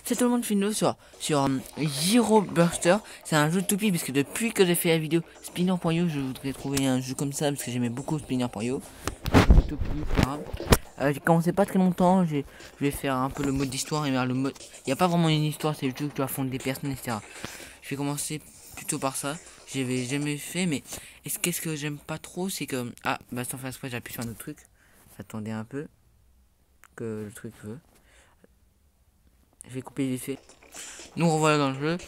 C'est tout le monde, je fais une vidéo sur Gyro Burster. C'est un jeu de toupie parce que depuis que j'ai fait la vidéo Spinner.io, je voudrais trouver un jeu comme ça parce que j'aimais beaucoup Spinner.io. Toupie, etc. J'ai commencé pas très longtemps, je vais faire un peu le mode d'histoire et vers le mode. Il n'y a pas vraiment une histoire, c'est le jeu que tu vas fondre des personnes, etc. Je vais commencer plutôt par ça. J'avais jamais fait, mais qu'est-ce que j'aime pas trop, c'est que. Ah, bah sans faire exprès, j'appuie sur un autre truc. Attendez un peu. Que le truc veut. Je vais couper vite fait. Nous revoilà dans le jeu.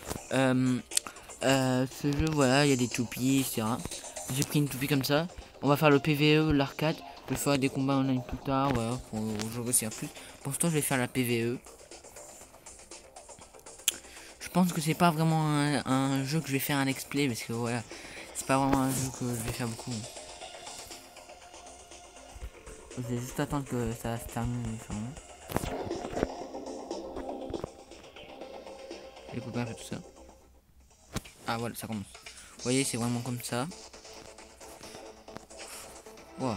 Ce jeu, voilà, il y a des toupies, etc. J'ai pris une toupie comme ça. On va faire le PVE, l'arcade. Je ferai des combats online plus tard, voilà, pour jouer aussi à plus. Pour l'instant, je vais faire la PVE. Je pense que c'est pas vraiment un jeu que je vais faire un let's play parce que voilà, c'est pas vraiment un jeu que je vais faire beaucoup. Je vais juste attendre que ça se termine. Je vais couper un peu tout ça. Ah voilà, ça commence. Vous voyez, c'est vraiment comme ça. Wow.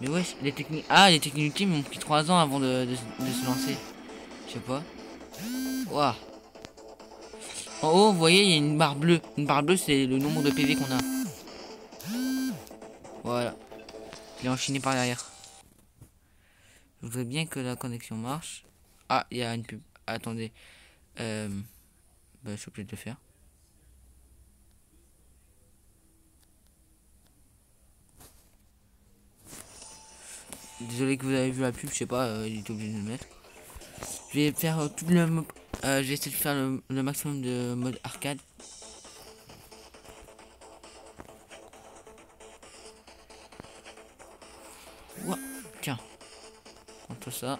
Mais ouais, les techniques. Ah, les techniques ultimes m'ont pris 3 ans avant de se lancer. Je sais pas. Waouh. En haut, vous voyez, il y a une barre bleue. Une barre bleue, c'est le nombre de PV qu'on a. Voilà. Je l'ai enchaîné par derrière. Je voudrais bien que la connexion marche. Ah, il y a une pub. Attendez. Bah, je suis obligé de le faire. Désolé que vous avez vu la pub, je sais pas, il est obligé de le mettre. Je vais faire tout le... je vais essayer de faire le maximum de mode arcade. Ouah, tiens. Contre ça.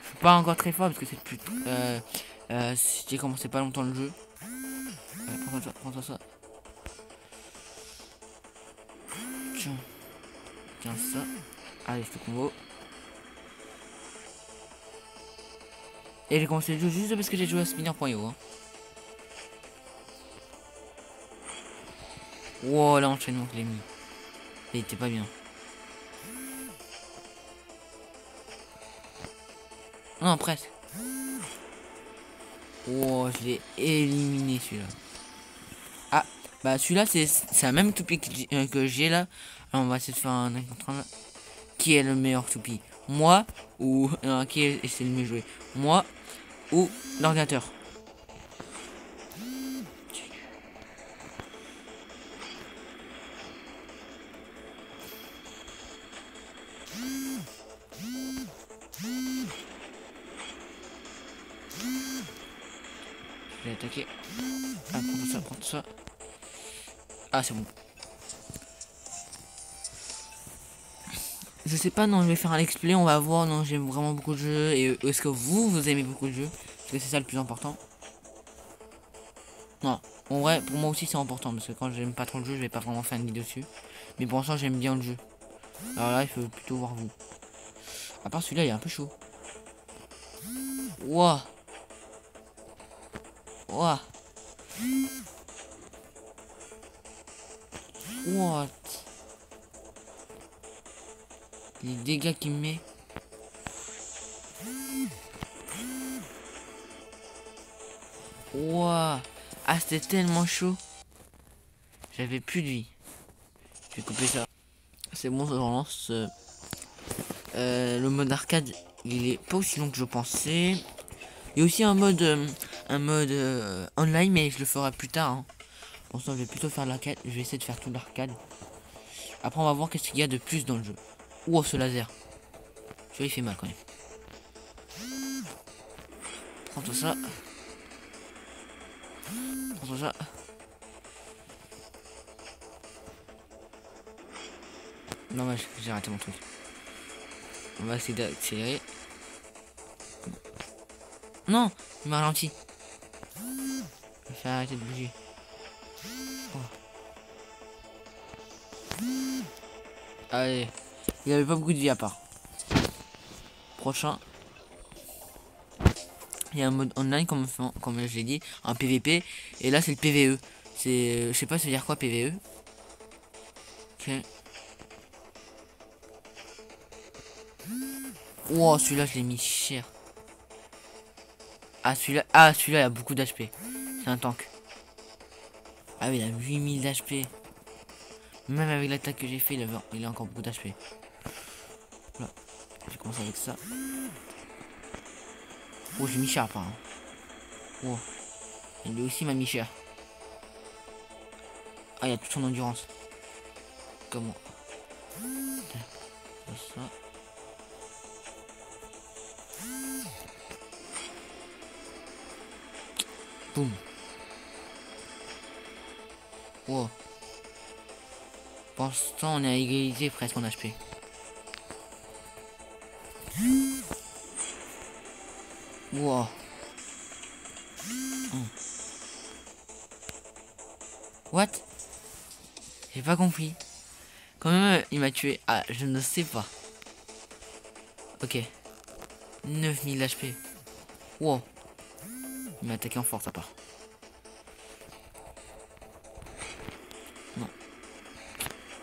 Je suis pas encore très fort parce que c'est plus... j'ai commencé pas longtemps le jeu. Prends ça. Tiens ça. Allez, je te combo. Et j'ai commencé le jeu juste parce que j'ai joué à Spinner.io. Hein. Wow, l'enchaînement que j'ai mis. Il était pas bien. Non, presque. Wow, je l'ai éliminé celui-là. Ah, bah celui-là, c'est la même toupie que j'ai là. Alors, on va essayer de faire un contre un. Qui est le meilleur toupie? Moi ou... qui est le mieux joué? Moi ou l'ordinateur? Je vais attaquer. Ah, prends tout ça. Ah, c'est bon. Je sais pas, non, je vais faire un let's play, on va voir. Non, j'aime vraiment beaucoup de jeux. Et est-ce que vous aimez beaucoup de jeux? Parce que c'est ça le plus important. Non, en vrai, pour moi aussi c'est important. Parce que quand j'aime pas trop le jeu, je vais pas vraiment faire une vidéo dessus. Mais pour l'instant, j'aime bien le jeu. Alors là, il faut plutôt voir vous. À part celui-là, il est un peu chaud. Wouah. Wouah. What? Les dégâts qu'il me met. Wouah. Ah, c'était tellement chaud. J'avais plus de vie. Je vais couper ça. C'est bon, je relance. Le mode arcade, il est pas aussi long que je pensais. Il y a aussi un mode online, mais je le ferai plus tard. Hein. Pour ça, je vais plutôt faire l'arcade. Je vais essayer de faire tout l'arcade. Après, on va voir qu'est-ce qu'il y a de plus dans le jeu. Ouah, ce laser. Tu vois, il fait mal quand même. Prends tout ça. Prends tout ça. Non, j'ai raté mon truc. On va essayer d'accélérer. Non, il m'a ralenti. Je vais faire arrêter de bouger. Oh. Allez, il avait pas beaucoup de vie à part. Prochain. Il y a un mode online comme je l'ai dit, un PVP. Et là c'est le PVE. C'est, je sais pas ça veut dire quoi PVE. Ok. Wow, celui-là je l'ai mis cher. Ah celui-là il a beaucoup d'HP. C'est un tank. Ah oui, il a 8000 d'HP. Même avec l'attaque que j'ai fait, il a encore beaucoup d'HP. Voilà. J'ai commencé avec ça. Oh, j'ai mis cher apparemment. Oh. Et lui aussi m'a mis cher. Ah, il a toute son endurance. Comment? Ça. Boum. Wow. Pour l'instant, on est à égalité presque en HP. Wow. What? J'ai pas compris. Quand même, il m'a tué. Ah, je ne sais pas. Ok. 9000 HP. Wow. Il m'a attaqué en force à part. Non.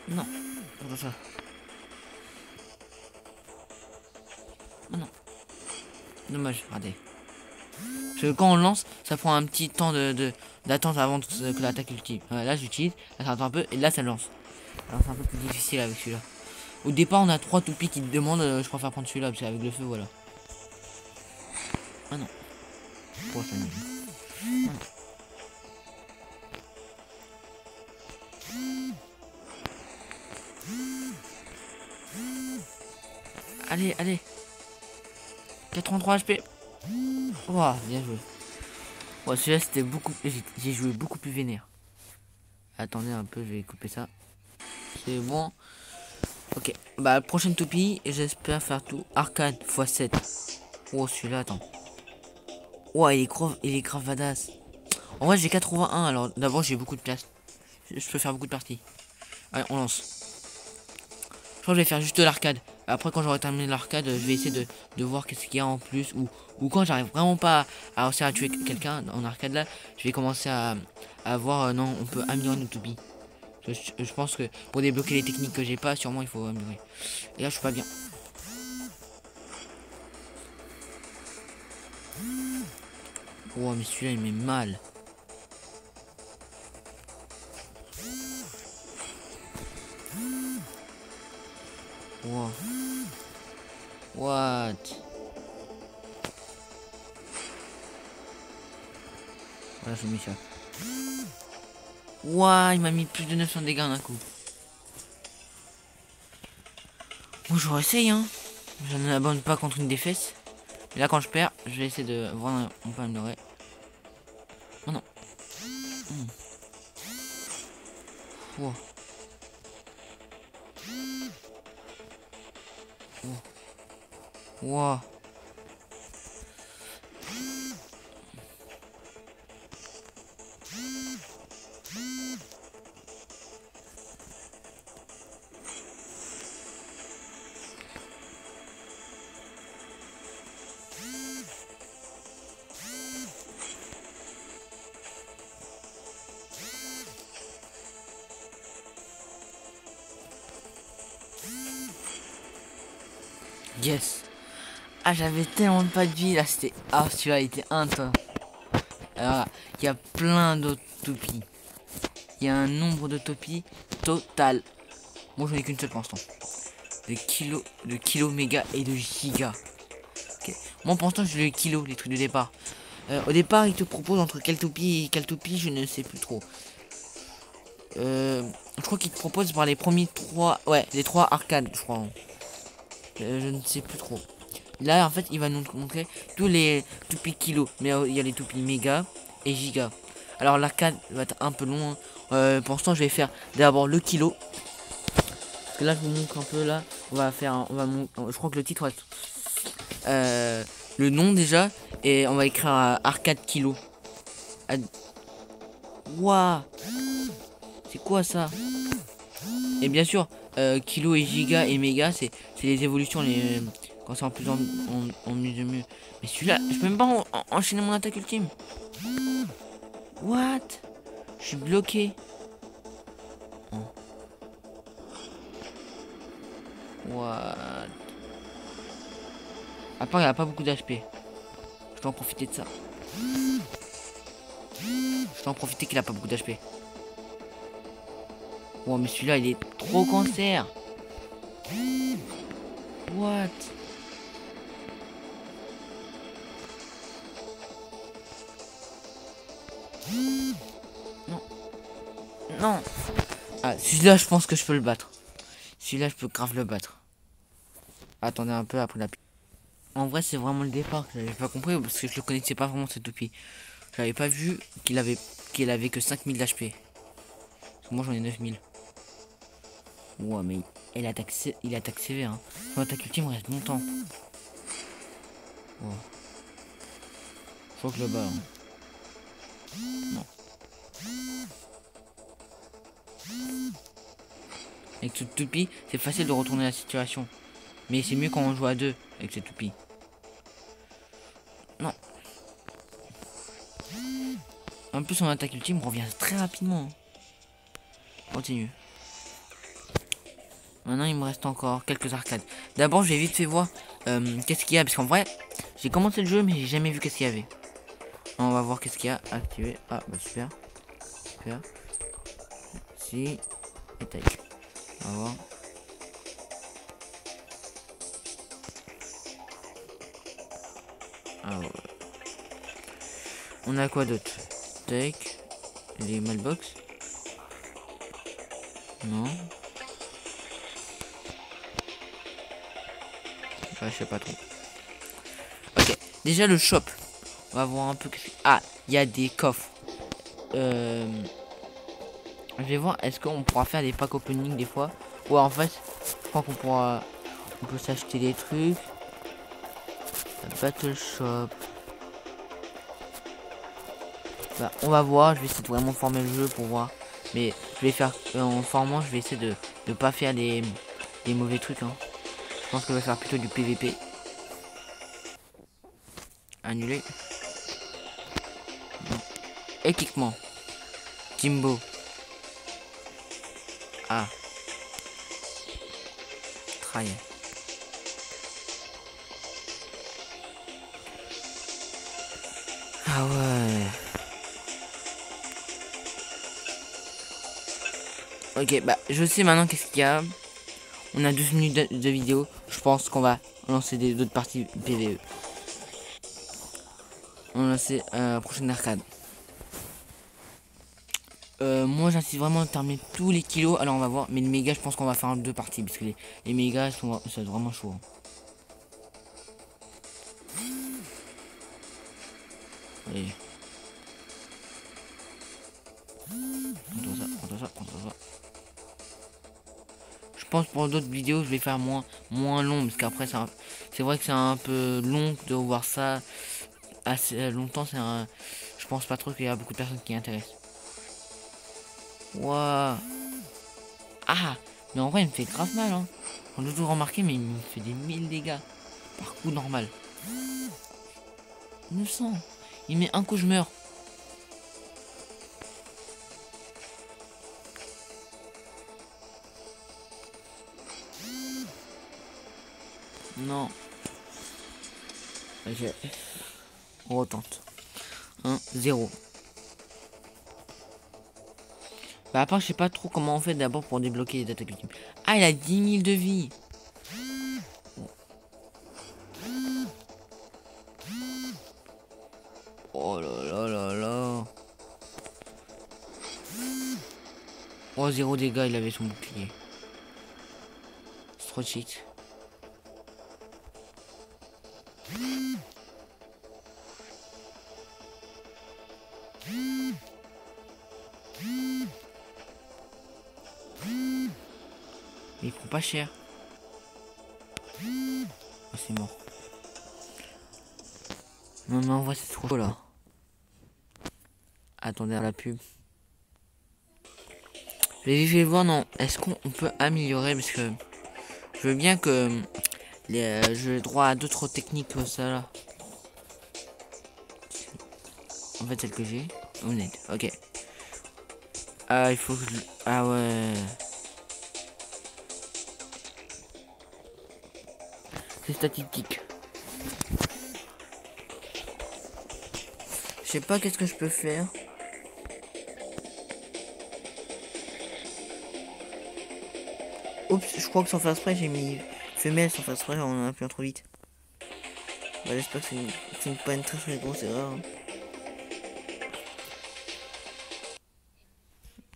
Non. Regarde ça. Oh non. Dommage, regardez. Parce que quand on lance, ça prend un petit temps d'attente avant que l'attaque ultime. Là j'utilise, là ça attend un peu et là ça lance. Alors c'est un peu plus difficile avec celui-là. Au départ on a 3 toupies qui te demandent, je préfère prendre celui-là parce qu'avec le feu voilà. Ah non. Pourquoi ça ah non. Allez, allez. 83 HP. Wow, bien joué. Ouais, celui-là c'était beaucoup. J'ai joué beaucoup plus vénère. Attendez un peu, je vais couper ça. C'est bon. Ok, bah prochaine toupie, et j'espère faire tout. Arcade x7. Oh celui-là, attends. Oh il est grave badass. En vrai j'ai 81, alors d'abord j'ai beaucoup de place. Je peux faire beaucoup de parties. Allez, on lance. Je crois que je vais faire juste l'arcade. Après quand j'aurai terminé l'arcade, je vais essayer de voir qu'est-ce qu'il y a en plus. Ou quand j'arrive vraiment pas à réussir à tuer quelqu'un en arcade là, je vais commencer à voir, non, on peut améliorer notre toupie. Je pense que pour débloquer les techniques que j'ai pas, sûrement il faut améliorer. Et là je suis pas bien. Oh mais celui-là il met mal. Wow. What? Voilà, je mets ça. Wow, il m'a mis plus de 900 dégâts d'un coup. Bon, je réessaye, hein. Je ne m'abonne pas contre une défaite. Mais là, quand je perds, je vais essayer de voir. On peut améliorer. Oh non. Wow. Wow. Yes. Ah, j'avais tellement de pas de vie là, c'était. Ah, celui-là était intense. Alors, il y a plein d'autres toupies. Il y a un nombre de toupies total. Moi, j'en ai qu'une seule pour l'instant. De kilos méga et de giga. Okay. Moi, pour l'instant, j'ai le kilo, les trucs de départ. Au départ, il te propose entre quelle toupie et quelle toupie, je ne sais plus trop. Je crois qu'il te propose par les premiers 3. Ouais, les 3 arcades, je crois. Je ne sais plus trop. Là, en fait, il va nous montrer tous les toupies kilos. Mais il y a les toupies méga et giga. Alors, l'arcade va être un peu long. Pour l'instant, je vais faire d'abord le kilo. Parce que là, je vous montre un peu. Là, on va faire. Je crois que le titre va être. Le nom déjà. Et on va écrire arcade kilo. Waouh! C'est quoi ça? Et bien sûr, kilo et giga et méga, c'est les évolutions Quand c'est en plus en mieux de mieux. Mais celui-là, je peux même pas enchaîner mon attaque ultime. What? Je suis bloqué. Oh. What? À part, il a pas beaucoup d'HP. Je dois en profiter de ça. Je dois en profiter qu'il a pas beaucoup d'HP. Wow, mais celui-là, il est trop cancer. What? Non. Non. Ah, celui-là, je pense que je peux le battre. Celui-là, je peux grave le battre. Attendez un peu après la... En vrai, c'est vraiment le départ que j'avais pas compris parce que je le connaissais pas vraiment, ce toupie. J'avais pas vu qu'il avait que 5000 d'HP. Moi, j'en ai 9000. Ouah, mais il attaque sévère. Hein. Son attaque ultime reste longtemps. Wow. Je crois que le bas. Hein. Non. Avec ce toupie, c'est facile de retourner la situation. Mais c'est mieux quand on joue à deux avec ce toupie. Non. En plus, son attaque ultime revient très rapidement. Continue. Maintenant, il me reste encore quelques arcades. D'abord, je vais vite fait voir qu'est-ce qu'il y a. Parce qu'en vrai, j'ai commencé le jeu, mais j'ai jamais vu qu'est-ce qu'il y avait. On va voir qu'est-ce qu'il y a activé. Ah, bah super. Super. Si. Et tac. On va voir. Alors, on a quoi d'autre? Tac. Les mailbox. Non. Enfin, je sais pas trop. Ok. Déjà le shop. On va voir un peu. Ah, il y a des coffres. Je vais voir. Est-ce qu'on pourra faire des packs opening des fois? Ouais, en fait, je crois qu'on pourra. On peut s'acheter des trucs. Battle shop. Bah, on va voir. Je vais essayer de vraiment former le jeu pour voir. Mais je vais faire en formant. Je vais essayer de pas faire des mauvais trucs. Hein. Je pense que je vais faire plutôt du PVP. Annuler. Non. Équipement. Timbo. Ah. Try. Ah ouais. Ok, bah je sais maintenant qu'est-ce qu'il y a. On a 12 minutes de vidéo. Je pense qu'on va lancer d'autres parties PVE. On va lancer la prochaine arcade. Moi j'insiste vraiment à terminer tous les kilos. Alors on va voir. Mais les mégas, je pense qu'on va faire en deux parties. Parce que les mégas, ça va être vraiment chaud. Allez. Prends-toi ça, prends-toi ça, prends-toi ça. Je pense pour d'autres vidéos, je vais faire moins long. Parce qu'après, c'est vrai que c'est un peu long de voir ça assez longtemps. Je pense pas trop qu'il y a beaucoup de personnes qui intéressent. Waouh. Ah, mais en vrai, il me fait grave mal. Hein. On a toujours remarqué, mais il me fait des 1000 dégâts par coup normal. 900. Il met un coup, je meurs. Non. Ok. On retente. 1, 0. Bah après, je sais pas trop comment on fait d'abord pour débloquer les attaques ultimes. Ah, il a 10 000 de vie. Oh là là là là. Oh, 0 dégâts, il avait son bouclier. C'est trop cheat. Mais il prend pas cher. Oh, c'est mort. Non, non, en vrai, c'est trop chaud là. Attendez à la pub. Je vais voir, non. Est-ce qu'on peut améliorer? Parce que je veux bien que j'ai droit à d'autres techniques que ça là. En fait, celle que j'ai. Honnête, ok. Ah, il faut que je... Ah ouais. C'est statistique. Je sais pas qu'est-ce que je peux faire. Oups, je crois que sans faire exprès, j'ai mis femelle sans faire exprès, on en a appuyé trop vite. Bah, j'espère que c'est pas une très très grosse erreur. Hein.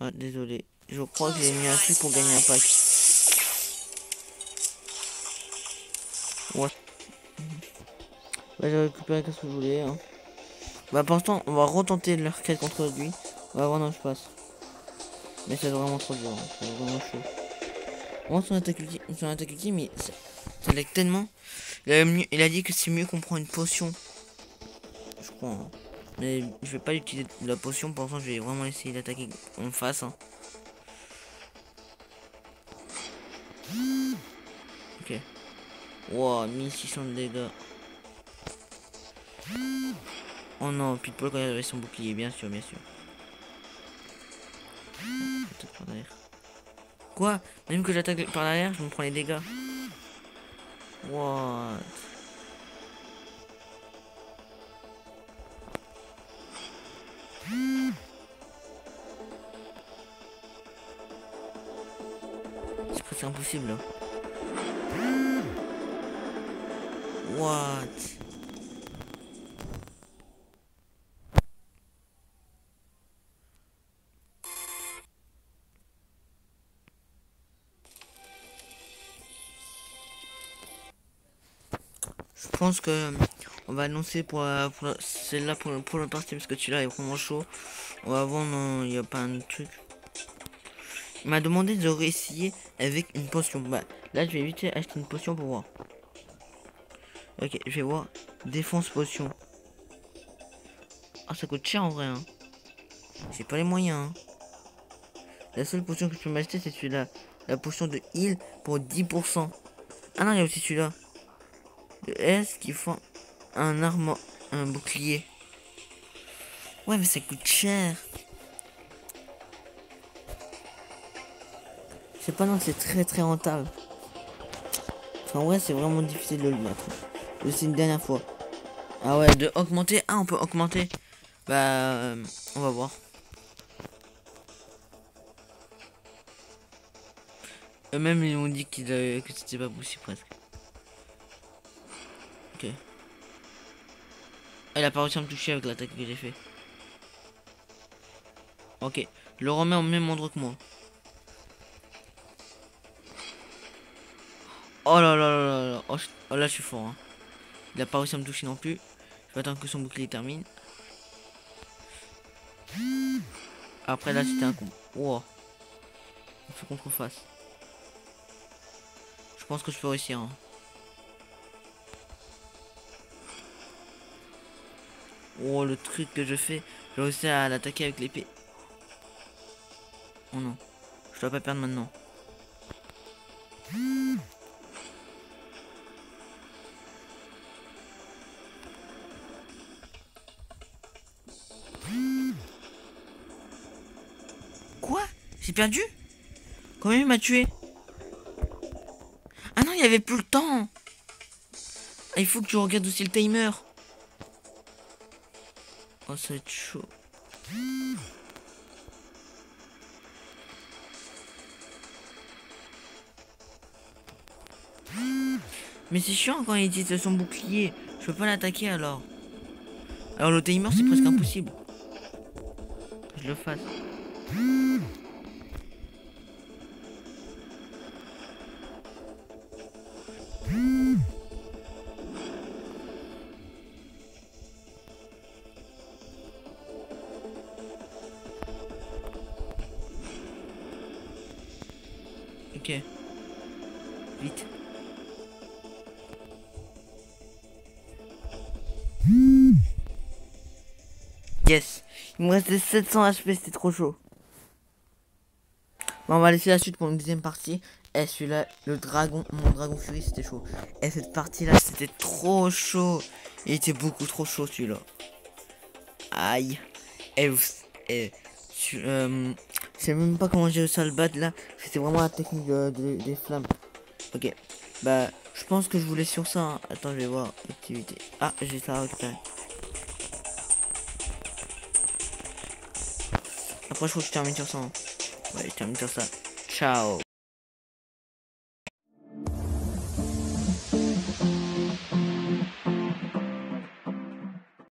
Ah, désolé. Je crois que j'ai mis un truc pour gagner un pack. Ouais. Bah, j'ai récupéré ce que je voulais. Hein. Bah, pour l'instant, on va retenter de leur quête contre lui. On va voir dans je passe. Mais c'est vraiment trop dur. Hein. C'est vraiment chaud. Moi, son attaque ultime, mais ça lag tellement. Il a dit que c'est mieux qu'on prend une potion. Je crois. Hein. Mais je vais pas utiliser la potion. Pour l'instant, je vais vraiment essayer d'attaquer en face. Hein. Ok. Wow, 1600 de dégâts. Oh non, Pitbull quand il avait son bouclier, bien sûr, bien sûr. Peut-être par derrière. Quoi? Même que j'attaque par derrière, je me prends les dégâts. What? C'est presque impossible. What? Je pense que on va annoncer pour celle-là pour le parti parce que celui-là est vraiment chaud. On va voir, non, il n'y a pas un truc. Il m'a demandé de réessayer avec une potion. Bah, là, je vais vite acheter une potion pour voir. Ok, je vais voir. Défense potion. Ah, ça coûte cher en vrai. Hein. J'ai pas les moyens. Hein. La seule potion que je peux m'acheter, c'est celui-là. La potion de heal pour 10%. Ah non, il y a aussi celui-là. De S qui font un arme, un bouclier. Ouais, mais ça coûte cher. Je sais pas, non, c'est très très rentable. Enfin, ouais, c'est vraiment difficile de le mettre. C'est une dernière fois. Ah ouais, de augmenter. Ah, on peut augmenter. Bah, on va voir. Eux-mêmes, ils m'ont dit que c'était pas possible presque. Ok. Elle a pas réussi à me toucher avec l'attaque que j'ai fait. Ok. Je le remets au même endroit que moi. Oh là là là là là. Oh, là, je suis fort. Hein. Il a pas réussi à me toucher non plus. Je vais attendre que son bouclier termine. Après, là, c'était un coup. Wow. On fait contre-face. Je pense que je peux réussir. Hein. Oh, le truc que je fais. Je réussis à l'attaquer avec l'épée. Oh non. Je dois pas perdre maintenant. Quoi? J'ai perdu? Quand même il m'a tué. Ah non, il y avait plus le temps. Ah, il faut que tu regardes aussi le timer. Oh, ça va être chaud. Mais c'est chiant quand il utilise son bouclier. Je peux pas l'attaquer alors. Alors le timer c'est presque impossible. Que je le fasse. Ok. Vite. Yes. Il me restait 700 HP, c'était trop chaud. Bon, on va laisser la suite pour une deuxième partie. Et celui-là, le dragon, mon dragon furie, c'était chaud. Et cette partie-là, c'était trop chaud. Il était beaucoup trop chaud celui-là. Aïe. Et, et je sais même pas comment j'ai réussi à le battre là. C'était vraiment la technique des flammes. Ok. Bah, je pense que je vous laisse sur ça. Hein. Attends, je vais voir. Activité. Ah, j'ai ça à récupérer. Après, je crois que je termine sur ça. Hein. Ouais, je termine sur ça. Ciao.